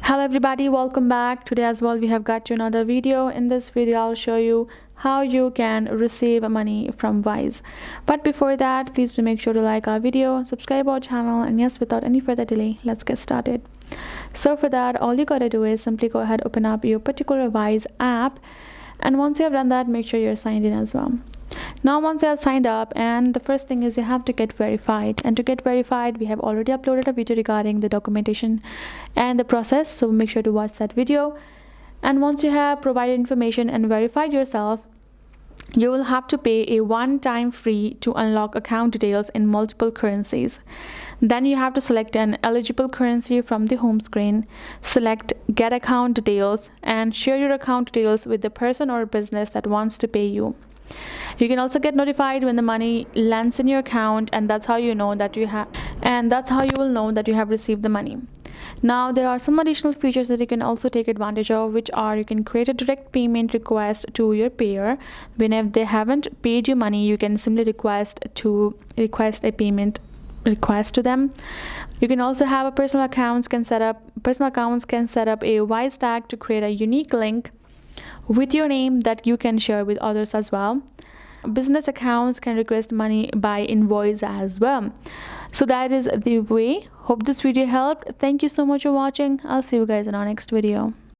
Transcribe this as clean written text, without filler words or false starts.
Hello everybody, welcome back. Today as well we have got you another video. In this video I'll show you how you can receive money from Wise. But before that, please do make sure to like our video, subscribe our channel, and yes, without any further delay, let's get started. So for that, all you gotta do is simply go ahead, open up your particular Wise app, and once you have done that, make sure you're signed in as well. Now once you have signed up, and the first thing is you have to get verified, and to get verified we have already uploaded a video regarding the documentation and the process, so make sure to watch that video. And once you have provided information and verified yourself, you will have to pay a one-time fee to unlock account details in multiple currencies. Then you have to select an eligible currency from the home screen, select get account details, and share your account details with the person or business that wants to pay you. You can also get notified when the money lands in your account, and that's how you will know that you have received the money. Now there are some additional features that you can also take advantage of, which are you can create a direct payment request to your payer. Whenever they haven't paid you money, you can simply request a payment request to them. You can also have a personal accounts can set up a Wise tag to create a unique link with your name that you can share with others as well. Business accounts can request money by invoice as well. So that is the way. Hope this video helped. Thank you so much for watching. I'll see you guys in our next video.